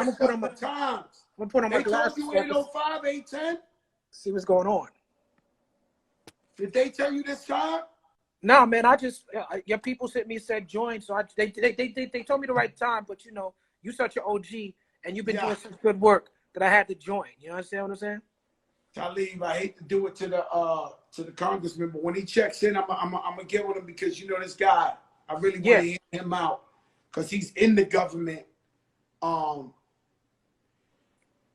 I'm gonna put on my times. I'm gonna put on my They told glasses. you 805, 810? See what's going on. Did they tell you this time? No, man. I just your people sent me said join, so they told me the right time. But you know, you such an OG, and you've been doing some good work that I had to join. You understand what I'm saying? Talib, I hate to do it to the congressman, but when he checks in, I'm gonna get on him because you know this guy. I really want to hear him out because he's in the government.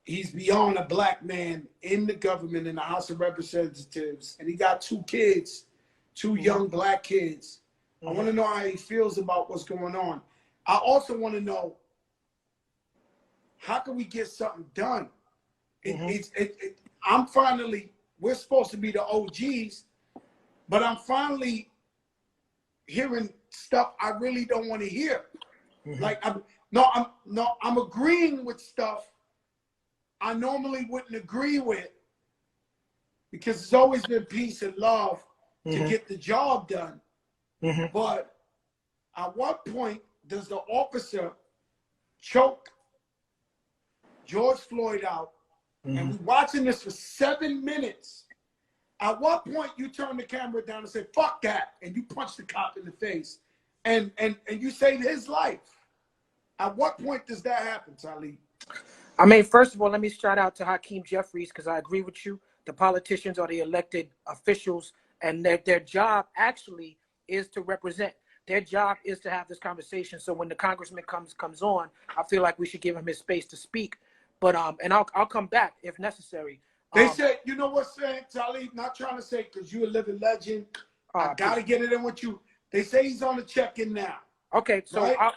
He's beyond a black man in the government in the House of Representatives, and he got 2 kids, 2 young black kids. I want to know how he feels about what's going on. I also want to know how can we get something done. I'm finally, we're supposed to be the OGs, but I'm finally hearing stuff I really don't want to hear. Like I'm agreeing with stuff I normally wouldn't agree with because it's always been peace and love to get the job done. But at what point does the officer choke George Floyd out? And we're watching this for 7 minutes. At what point you turn the camera down and say, fuck that, and you punch the cop in the face and you save his life? At what point does that happen, Talib? I mean, first of all, let me shout out to Hakeem Jeffries because I agree with you. The politicians are the elected officials, and their job actually is to represent. Their job is to have this conversation. So when the congressman comes on, I feel like we should give him his space to speak. But and I'll come back if necessary. They said, you know what's saying, Talib? Not trying to say because you're a living legend. I gotta get it in with you. They say he's on the check-in now. Okay, so right?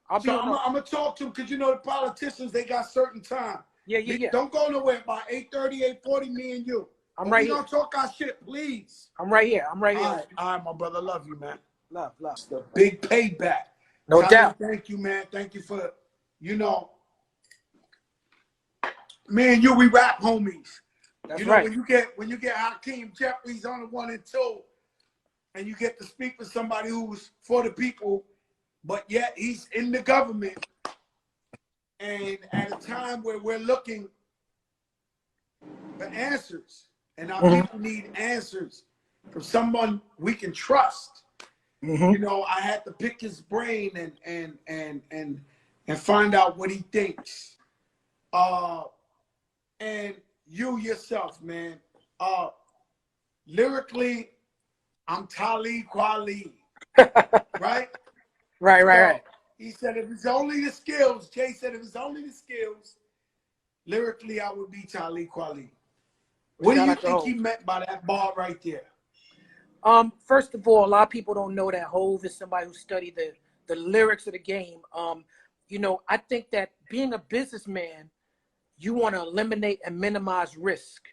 I'm gonna talk to him because you know the politicians, they got certain time. Yeah. Don't go nowhere by 8:30, 8:40, me and you. I'm right here. here. Don't talk our shit, please. I'm right here. All right, my brother. Love you, man. Love. It's the big payback. No doubt. Thank you, man. Thank you for, you know, me and you, we rap homies. That's you know, right. when you get Hakeem Jeffries on the 1 and 2, and you get to speak with somebody who's for the people, but yet he's in the government, and at a time where we're looking for answers, and our people need answers from someone we can trust. You know, I had to pick his brain and find out what he thinks. And you yourself, man, lyrically, I'm Talib Kweli, right? Right. He said if it's only the skills, Jay said if it's only the skills, lyrically I would be Talib Kweli. What do you think he meant by that bar right there? First of all, a lot of people don't know that Hov is somebody who studied the lyrics of the game. You know, I think that being a businessman, you want to eliminate and minimize risk.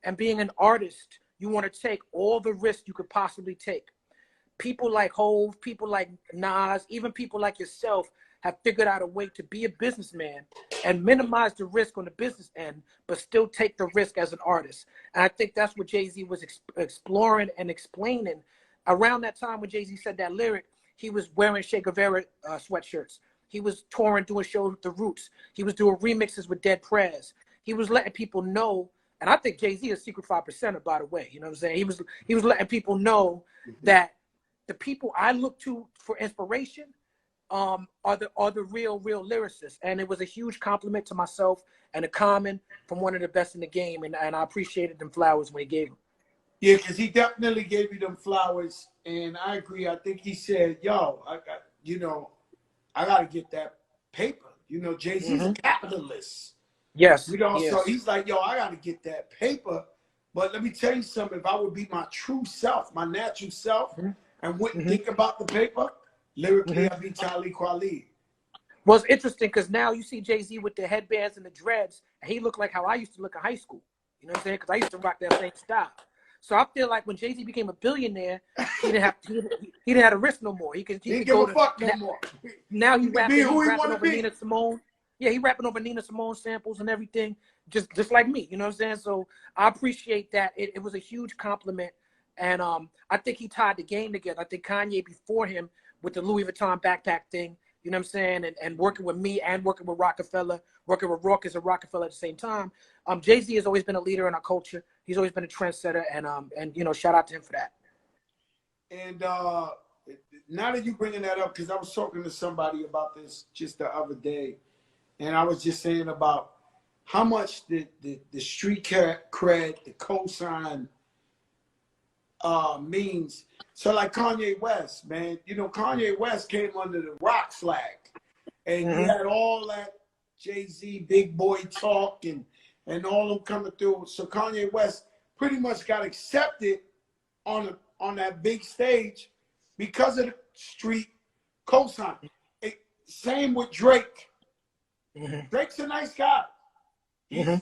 And being an artist, you want to take all the risks you could possibly take. People like Hov, people like Nas, even people like yourself have figured out a way to be a businessman and minimize the risk on the business end, but still take the risk as an artist. And I think that's what Jay-Z was exploring and explaining. Around that time when Jay-Z said that lyric, he was wearing Che Guevara sweatshirts. He was touring, doing shows with The Roots. He was doing remixes with Dead Prez. He was letting people know, and I think Jay-Z is Secret 5%er, by the way. You know what I'm saying? He was letting people know that the people I look to for inspiration are the real lyricists. And it was a huge compliment to myself and a comment from one of the best in the game. And I appreciated them flowers when he gave them. Yeah, because he definitely gave you them flowers. And I agree. I think he said, yo, I got to get that paper. You know, Jay-Z's a capitalist. Yes. You know, so he's like, yo, I got to get that paper. But let me tell you something. If I would be my true self, my natural self, and wouldn't think about the paper, lyrically, I'd be Talib Kweli. Well, it's interesting because now you see Jay-Z with the headbands and the dreads, and he looked like how I used to look in high school. You know what I'm saying? Because I used to rock that same style. So I feel like when Jay-Z became a billionaire, he didn't have to risk no more. He could go to fuck no more. Now he's rapping over Nina Simone. Yeah, he rapping over Nina Simone samples and everything, just like me. You know what I'm saying? So I appreciate that. It was a huge compliment, and I think he tied the game together. I think Kanye before him with the Louis Vuitton backpack thing you know what I'm saying, and working with me and working with Rockefeller, working with Rawkus and Rockefeller at the same time. Jay-Z has always been a leader in our culture. He's always been a trendsetter, and you know, shout out to him for that. And now that you bringing that up, because I was talking to somebody about this just the other day, and I was just saying about how much the street cred, the cosign means. So like Kanye West, man, you know, Kanye West came under the rock flag, and you had all that Jay-Z big boy talk and all them coming through. So Kanye West pretty much got accepted on that big stage because of the street cosign. Same with Drake. Drake's a nice guy. He's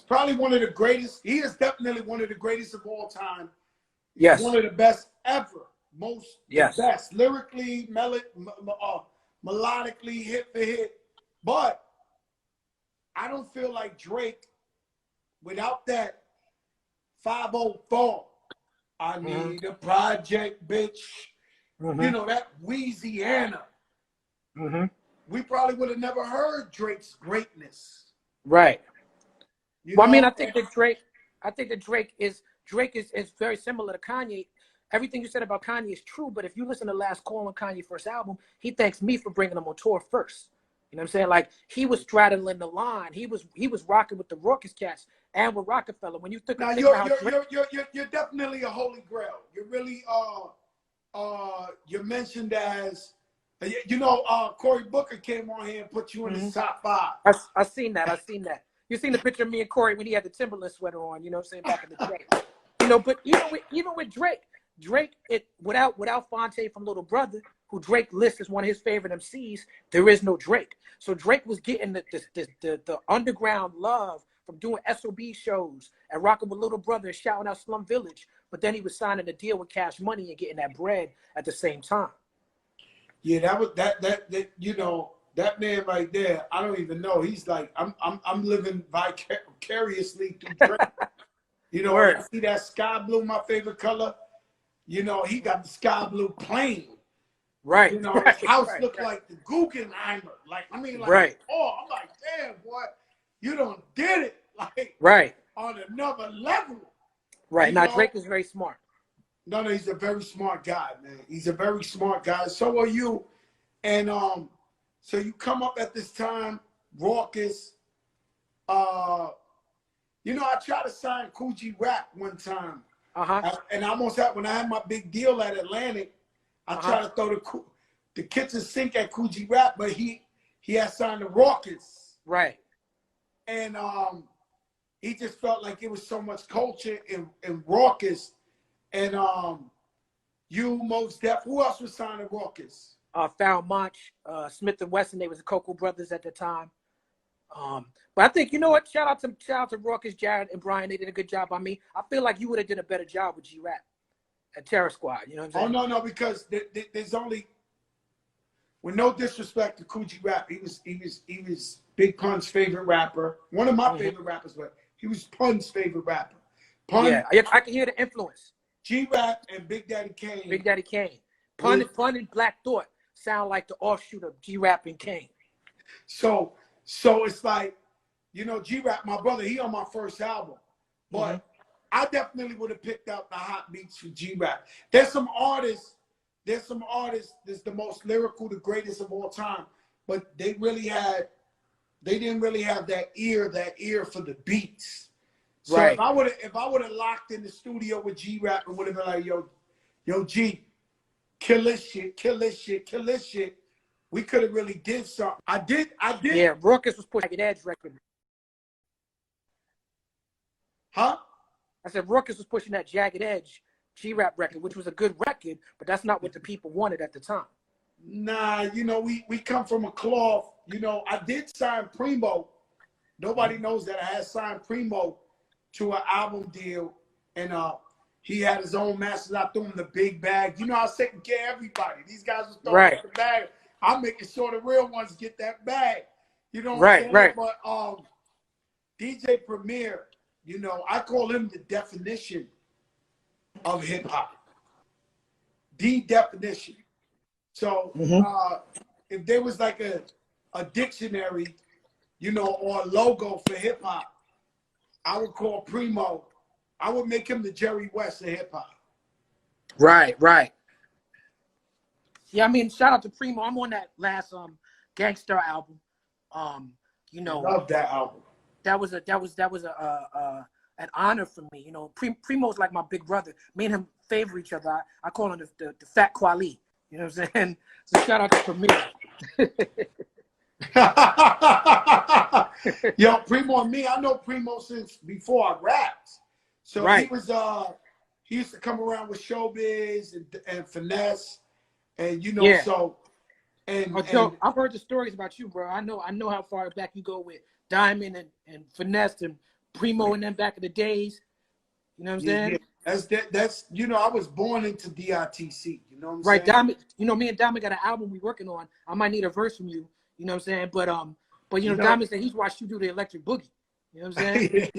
probably one of the greatest. He is definitely one of the greatest of all time. Yes. One of the best ever. Most the best. Lyrically, melodically, hit for hit. But I don't feel like Drake, without that 504, I need a project, bitch. You know, that Louisiana. We probably would have never heard Drake's greatness. Right. Well, I mean, I think that Drake is very similar to Kanye. Everything you said about Kanye is true, but if you listen to Last Call on Kanye's first album, he thanks me for bringing him on tour first. You know what I'm saying? Like, he was straddling the line. He was rocking with the Rawkus cats and with Rockefeller. When you think about you're definitely a holy grail. You're really you're mentioned as, you know, Cory Booker came on here and put you in the top 5. I seen that. You seen the picture of me and Corey when he had the Timberland sweater on, you know what I'm saying, back in the day. You know, but even with Drake, without Fonte from Little Brother, who Drake lists as one of his favorite MCs, there is no Drake. So Drake was getting the underground love from doing SOB shows and rocking with Little Brother and shouting out Slum Village, but then he was signing a deal with Cash Money and getting that bread at the same time. Yeah, that you know, that man right there, I don't even know. He's like, I'm living vicariously through Drake. You know, I see that sky blue, my favorite color. You know, he got the sky blue plane. Right. You know, his house looked like the Guggenheimer. Like, I mean, like, oh, I'm like, damn, boy, you done did it. Like, on another level. Right. Now, Drake is very smart. No, he's a very smart guy, man. He's a very smart guy. So are you. And so you come up at this time, Rawkus. You know, I tried to sign Coogee Rap one time. And I almost had, when I had my big deal at Atlantic, I tried to throw the kitchen sink at Coogee Rap, but he had signed the Rawkus. Right. And he just felt like it was so much culture in Rawkus. And you, Mos Def, who else was signed to Rawkus? Farrell Monch, Smith and Wesson, they was the Cocoa Brothers at the time. But I think, you know what, shout out to Rawkus, Jared, and Brian. They did a good job on me. I feel like you would have did a better job with G-Rap at Terror Squad. You know what I'm saying? Oh, no, because there's only, with no disrespect to Coogee Rap, he was Big Pun's favorite rapper. One of my favorite rappers, but he was Pun's favorite rapper. Pun, yeah, I can hear the influence. G-Rap and Big Daddy Kane. Pun and Black Thought sound like the offshoot of G-Rap and Kane. So it's like, you know, G-Rap, my brother, he on my first album. But I definitely would have picked out the hot beats for G-Rap. There's some artists that's the most lyrical, the greatest of all time. But they didn't really have that ear for the beats. So if I would have locked in the studio with G-Rap and would have been like, yo, G, kill this shit, we could have really did something. I did. Yeah, Rawkus was pushing Jagged Edge record. Huh? I said Rawkus was pushing that Jagged Edge G-Rap record, which was a good record, but that's not what the people wanted at the time. Nah, you know, we come from a cloth. You know, I did sign Primo. Nobody knows that I had signed Primo to an album deal, and he had his own masters. I threw him the big bag. You know, I was taking care of everybody. These guys was throwing the bag. I'm making sure the real ones get that bag. You know what I'm saying? Right. But DJ Premier, you know, I call him the definition of hip hop. The definition. So if there was like a dictionary, you know, or a logo for hip hop, I would call Primo. I would make him the Jerry West of hip hop. Right, right. Yeah, I mean, shout out to Primo. I'm on that last Gangster album. You know, Love that album. That was an honor for me. You know, Primo's like my big brother. Me and him favor each other. I call him the fat Kweli. You know what I'm saying? So shout out to Premier. Yo, Primo and me, I know Primo since before I rapped. So right. He used to come around with Showbiz and Finesse, and you know, yeah. so and, Joe, I've heard the stories about you, bro. I know how far back you go with Diamond and Finesse and Primo and them back in the days. You know what I'm saying? Yeah. That's you know, I was born into DITC. You know what I'm right, saying? Diamond. You know, me and Diamond got an album we working on. I might need a verse from you. You know what I'm saying? But you know, Diamond said he's watched you do the Electric Boogie. You know what I'm saying?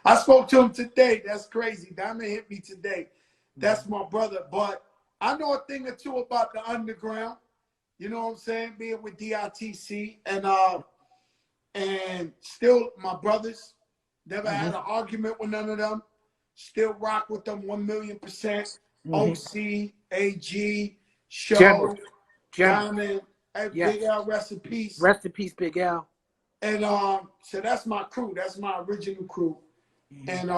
I spoke to him today. That's crazy. Diamond hit me today. That's my brother. But I know a thing or two about the underground. You know what I'm saying? Being with DITC and still my brothers. Never had an argument with none of them. Still rock with them 1,000,000%. OC, AG, Show, Diamond, Big L, rest in peace. Rest in peace, Big L. And so that's my crew. That's my original crew. And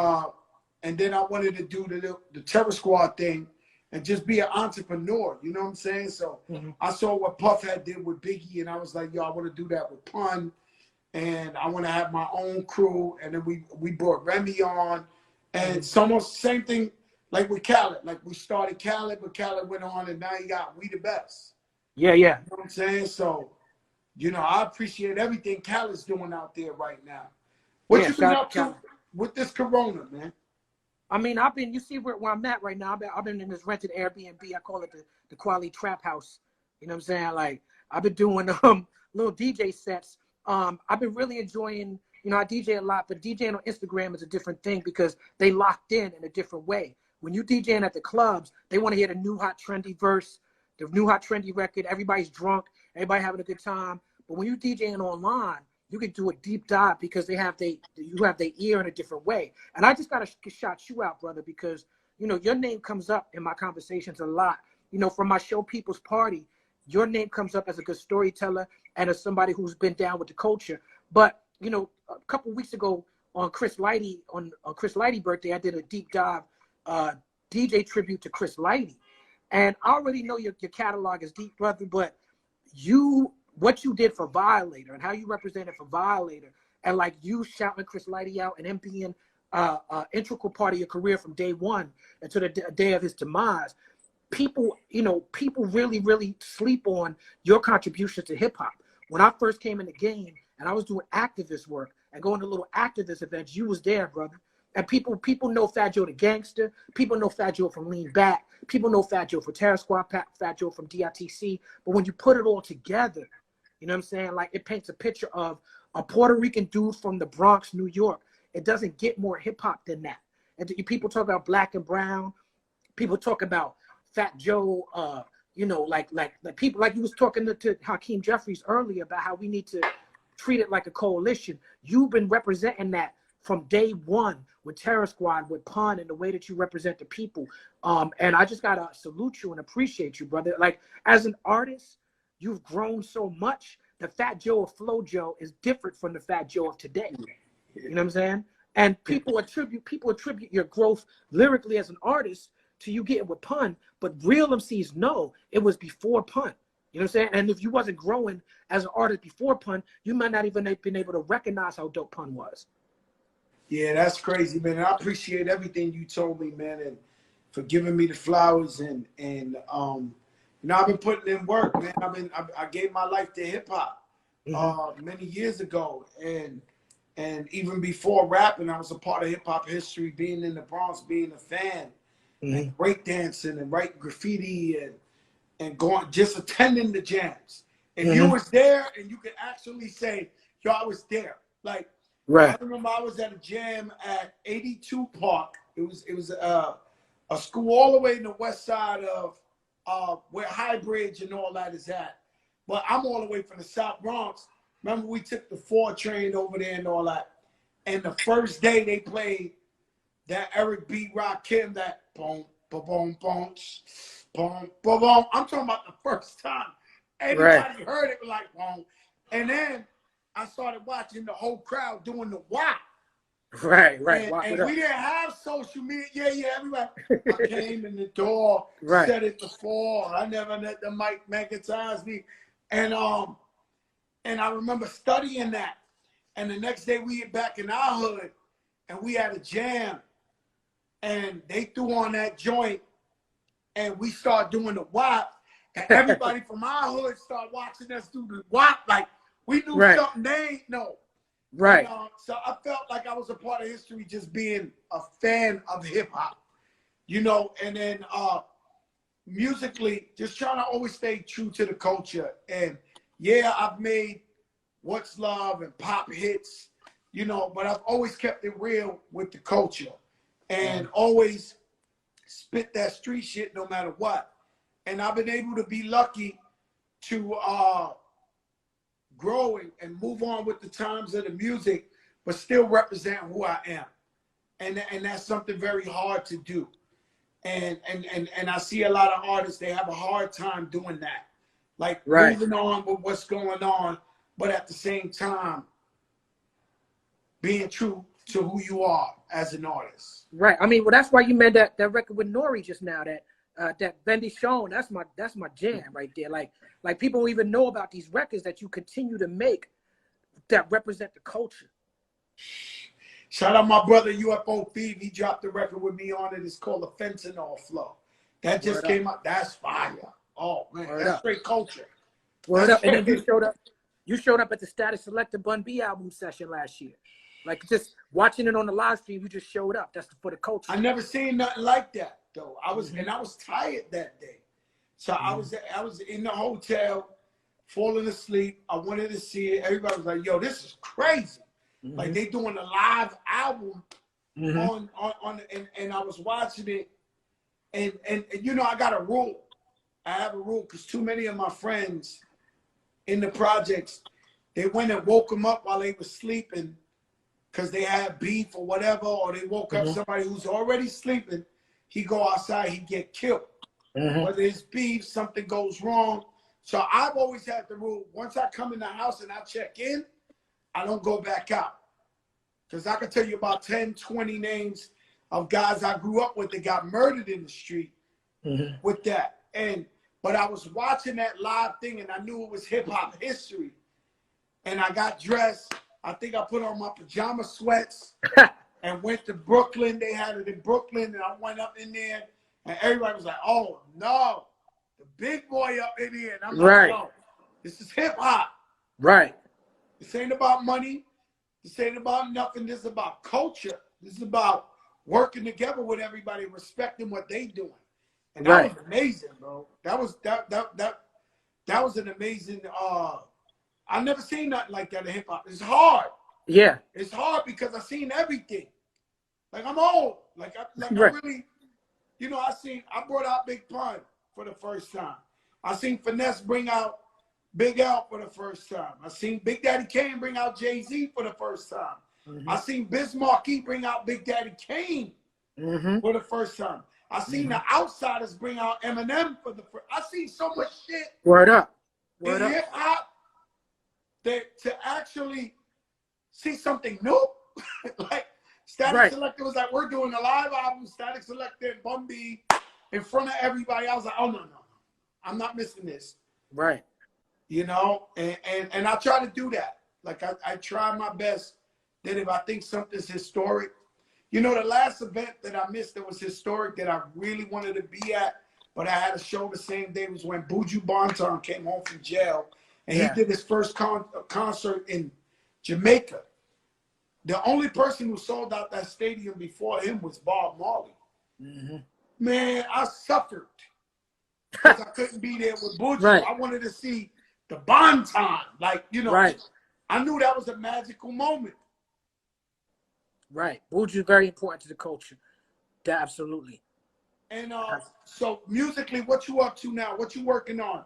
then I wanted to do the Terror Squad thing and just be an entrepreneur. You know what I'm saying? So I saw what Puff had did with Biggie, and I was like, yo, I want to do that with Pun. And I want to have my own crew. And then we brought Remy on. And it's almost the same thing like with Khaled. Like we started Khaled, but Khaled went on, and now you got We the Best. Yeah. You know what I'm saying? So, you know, I appreciate everything Khaled's doing out there right now. What you been up to with this Corona, man? I mean, you see where I'm at right now. I've been in this rented Airbnb. I call it the Kweli Trap House. You know what I'm saying? Like, I've been doing little DJ sets. I've been really enjoying, you know, I DJ a lot, but DJing on Instagram is a different thing because they locked in a different way. When you DJing at the clubs, they want to hear the new hot trendy verse, the new hot trendy record. Everybody's drunk, everybody having a good time. But when you DJing online, you can do a deep dive because you have their ear in a different way. And I just got to shout you out, brother, because, you know, your name comes up in my conversations a lot. You know, from my show People's Party, your name comes up as a good storyteller and as somebody who's been down with the culture. But, you know, a couple weeks ago on Chris Lighty birthday, I did a deep dive DJ tribute to Chris Lighty. And I already know your catalog is deep, brother, but what you did for Violator and how you represented for Violator and like you shouting Chris Lighty out and him being an integral part of your career from day one until the day of his demise, people really, really sleep on your contribution to hip hop. When I first came in the game and I was doing activist work and going to little activist events, you was there, brother. And people know Fat Joe the Gangster. People know Fat Joe from Lean Back. People know Fat Joe for Terror Squad, Fat Joe from DITC. But when you put it all together, you know what I'm saying? Like, it paints a picture of a Puerto Rican dude from the Bronx, New York. It doesn't get more hip hop than that. And people talk about Black and Brown. People talk about Fat Joe. You know, like people like you was talking to Hakeem Jeffries earlier about how we need to treat it like a coalition. You've been representing that from day one with Terror Squad, with Pun, and the way that you represent the people. And I just gotta salute you and appreciate you, brother. Like, as an artist, you've grown so much. The Fat Joe of Flo Joe is different from the Fat Joe of today. You know what I'm saying? And people attribute your growth lyrically as an artist to you getting with Pun, but real MCs know it was before Pun. You know what I'm saying? And if you wasn't growing as an artist before Pun, you might not even have been able to recognize how dope Pun was. Yeah, that's crazy, man. And I appreciate everything you told me, man, and for giving me the flowers and you know, I've been putting in work, man. I gave my life to hip hop many years ago, and even before rapping, I was a part of hip hop history, being in the Bronx, being a fan, and breakdancing and writing graffiti and going just attending the jams. If you was there and you could actually say, yo, I was there. Like, right. I remember I was at a jam at 82 Park. It was a school all the way in the west side of where High Bridge and all that is at. But I'm all the way from the South Bronx. Remember, we took the 4 train over there and all that. And the first day they played that Eric B. Rakim, that boom, boom, boom, boom, boom, boom, boom. I'm talking about the first time. Everybody heard it like boom. And then I started watching the whole crowd doing the WAP. Right. And we didn't have social media. Yeah, everybody. I came in the door, said it before. I never let the mic magnetize me. And I remember studying that. And the next day we were back in our hood and we had a jam. And they threw on that joint and we started doing the WAP. And everybody from our hood started watching us do the WAP. Like we knew something they ain't know. Right. And, so I felt like I was a part of history just being a fan of hip hop, you know, and then musically, just trying to always stay true to the culture. And yeah, I've made What's Love and pop hits, you know, but I've always kept it real with the culture and always spit that street shit no matter what. And I've been able to be lucky to grow and move on with the times of the music, but still represent who I am. And that's something very hard to do. And I see a lot of artists, they have a hard time doing that. Like moving on with what's going on, but at the same time, being true to who you are as an artist. Right. I mean, well, that's why you made that record with Nori just now, that Bendy Sean. That's my jam right there. Like people don't even know about these records that you continue to make that represent the culture. Shout out my brother UFO Thief. He dropped the record with me on it. It's called The Fentanyl Flow. That just came out. That's fire. Oh man, that's straight culture. Word up. And then you showed up at the Static Selector Bun B album session last year. Like just watching it on the live stream, you just showed up. That's for the culture. I never seen nothing like that though. I was tired that day. So I was in the hotel, falling asleep. I wanted to see it. Everybody was like, yo, this is crazy. Like they doing a live album on and I was watching it and you know I got a rule. I have a rule because too many of my friends in the projects, they went and woke them up while they were sleeping because they had beef or whatever, or they woke up somebody who's already sleeping. He go outside, he get killed. Whether it's beef, something goes wrong. So I've always had the rule, once I come in the house and I check in, I don't go back out. Because I can tell you about 10, 20 names of guys I grew up with that got murdered in the street with that. But I was watching that live thing and I knew it was hip hop history. And I got dressed. I think I put on my pajama sweats and went to Brooklyn. They had it in Brooklyn and I went up in there and everybody was like, oh no, the big boy up in here. And I'm like, no, this is hip hop. Right. This ain't about money. This ain't about nothing. This is about culture. This is about working together with everybody, respecting what they doing. And that was amazing, bro. That was an amazing I've never seen nothing like that in hip hop. It's hard. Yeah. It's hard because I've seen everything. Like I'm old. I really, you know, I brought out Big Pun for the first time. I seen Finesse bring out Big L for the first time. I seen Big Daddy Kane bring out Jay-Z for the first time. I seen Biz Markie bring out Big Daddy Kane for the first time. I seen the Outsiders bring out Eminem for the first. I seen so much shit. Word up. Word up. Hip hop that to actually see something new, like Static Selector was like, we're doing a live album, Static Selector and Bun B in front of everybody. I was like, oh no, I'm not missing this. Right. You know, and I try to do that. Like I try my best that if I think something's historic, you know, the last event that I missed that was historic that I really wanted to be at, but I had a show the same day was when Buju Banton came home from jail and he did his first concert in Jamaica. The only person who sold out that stadium before him was Bob Marley. Man, I suffered because I couldn't be there with Buju. I wanted to see the Banton, like, you know, I knew that was a magical moment. Right. Buju is very important to the culture. Absolutely. And so musically, what you up to now? What you working on?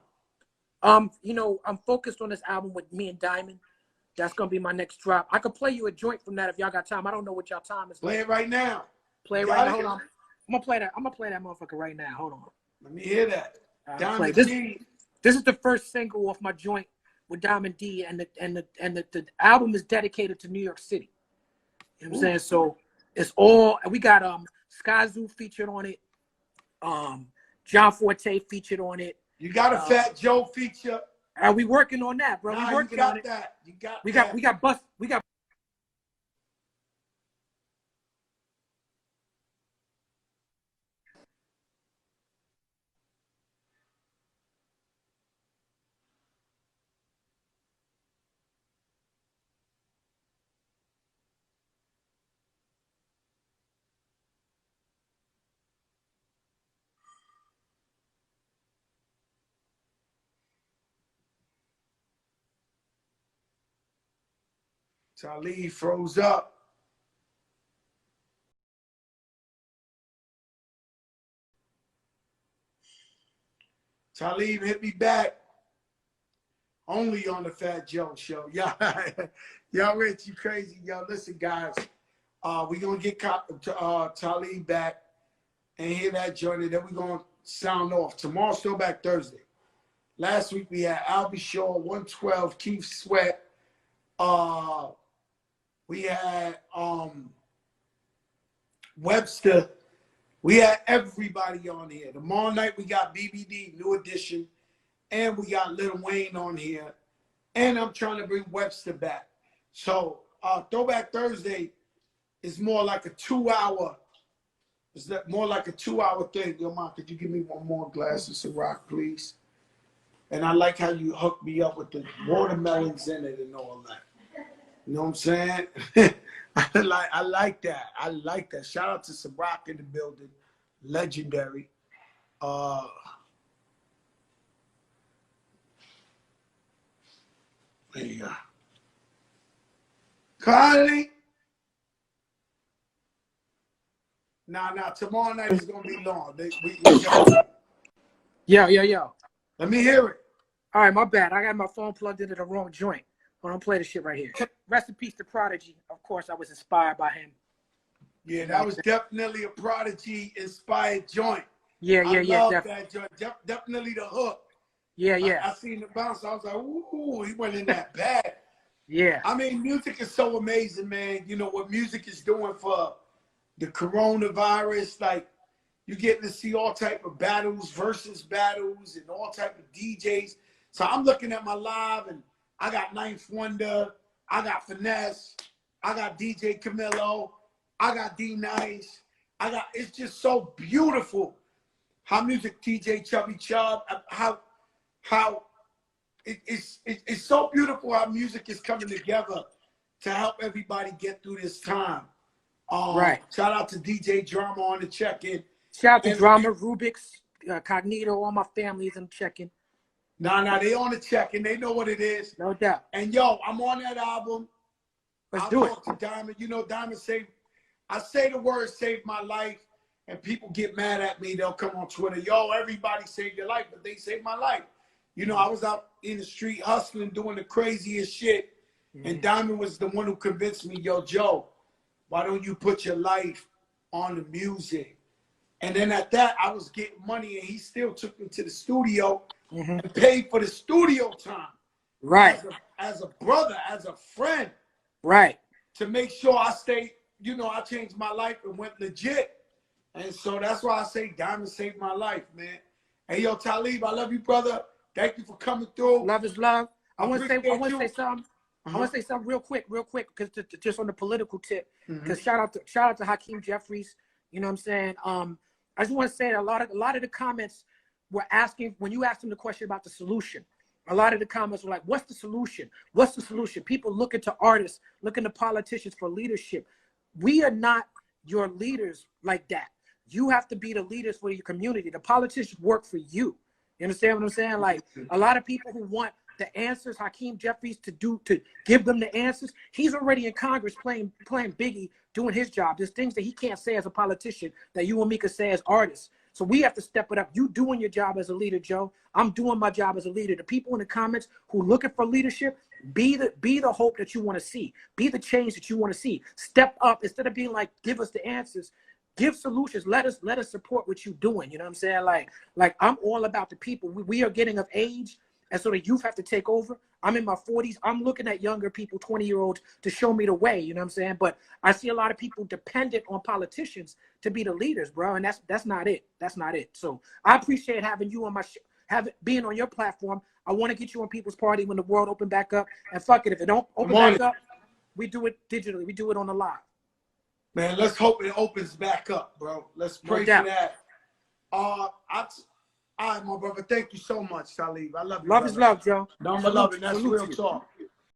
You know, I'm focused on this album with me and Diamond. That's gonna be my next drop. I could play you a joint from that if y'all got time. I don't know what y'all time is. Play it right now. Play it right now. Hold on. I'm gonna play that. I'm gonna play that motherfucker right now. Hold on. Let me hear that. Diamond D. This is the first single off my joint with Diamond D, and the album is dedicated to New York City. You know what I'm saying? So it's all, we got Sky Zoo featured on it, John Forte featured on it. You got a Fat Joe feature. Are we working on that, bro? Nah, we working on it. That. You got we that. got we got bust we got Talib froze up. Talib, hit me back. Only on the Fat Joe show. Y'all Rich, you crazy. Yo, listen, guys. We're going to get Talib back and hear that journey. Then we're going to sound off. Tomorrow's Throwback Thursday. Last week we had Albie Shaw, 112, Keith Sweat. We had Webster. We had everybody on here. Tomorrow night we got BBD, New Edition, and we got Lil Wayne on here. And I'm trying to bring Webster back. So Throwback Thursday is more like a 2-hour. Is that more like a 2-hour thing? Yo, Mom, could you give me one more glass of Ciroc, please? And I like how you hooked me up with the watermelons in it and all that. You know what I'm saying? I like that. I like that. Shout out to Ciroc in the building. Legendary. There you go. Kweli. Nah, tomorrow night is gonna be long. Yo. Let me hear it. All right, my bad. I got my phone plugged into the wrong joint. Hold on, play the shit right here. Rest in peace to Prodigy. Of course, I was inspired by him. Yeah, that was definitely a Prodigy inspired joint. Yeah. I love that joint. Definitely the hook. Yeah. I seen the bounce. I was like, ooh, he went in that bag. Yeah. I mean, music is so amazing, man. You know what music is doing for the coronavirus. Like, you're getting to see all type of battles, versus battles, and all type of DJs. So I'm looking at my live, and I got Ninth Wonder, I got Finesse, I got DJ Camilo, I got D Nice, it's just so beautiful how music, TJ Chubby Chub, how it's so beautiful how music is coming together to help everybody get through this time. Right. Shout out to DJ Drama on the check-in. Shout out to Drama, Rubik's, Cognito, all my families I'm checking. Nah, they on the check-in. They know what it is. No doubt. And yo, I'm on that album. Let's do it. Talk to Diamond. You know, Diamond I say the word saved my life, and people get mad at me. They'll come on Twitter. Yo, everybody saved your life, but they saved my life. You know, I was out in the street hustling, doing the craziest shit. And Diamond was the one who convinced me, yo, Joe, why don't you put your life on the music? And then at that, I was getting money, and he still took me to the studio and paid for the studio time. Right. As a brother, as a friend. Right. To make sure I stayed, you know, I changed my life and went legit. And so that's why I say Diamond saved my life, man. Hey, yo, Talib, I love you, brother. Thank you for coming through. Love is love. I want to say something. Uh-huh. I want to say something real quick, because just on the political tip, because shout out to Hakeem Jeffries. You know what I'm saying? I just want to say that a lot of the comments were asking, when you asked them the question about the solution, a lot of the comments were like, what's the solution? What's the solution? People looking to artists, looking to politicians for leadership. We are not your leaders like that. You have to be the leaders for your community. The politicians work for you. You understand what I'm saying? Like, a lot of people who want the answers, Hakeem Jeffries, to give them the answers, he's already in Congress playing Biggie, doing his job. There's things that he can't say as a politician that you and me could say as artists. So we have to step it up. You doing your job as a leader, Joe. I'm doing my job as a leader. The people in the comments who looking for leadership, be the hope that you want to see. Be the change that you want to see. Step up instead of being like, give us the answers. Give solutions. Let us support what you're doing. You know what I'm saying? Like I'm all about the people. We are getting of age, and so the youth have to take over. I'm in my 40s. I'm looking at younger people, 20-year-olds, to show me the way. You know what I'm saying? But I see a lot of people dependent on politicians to be the leaders, bro, and that's not it. That's not it. So I appreciate having you on my being on your platform. I want to get you on People's Party when the world open back up. And fuck it, if it don't open back up, we do it digitally. We do it on the live. Man, let's hope it opens back up, bro. Let's pray for that. All right, my brother. Thank you so much, Talib. I love you. Love is love, Joe. No, I'm loving. That's real talk.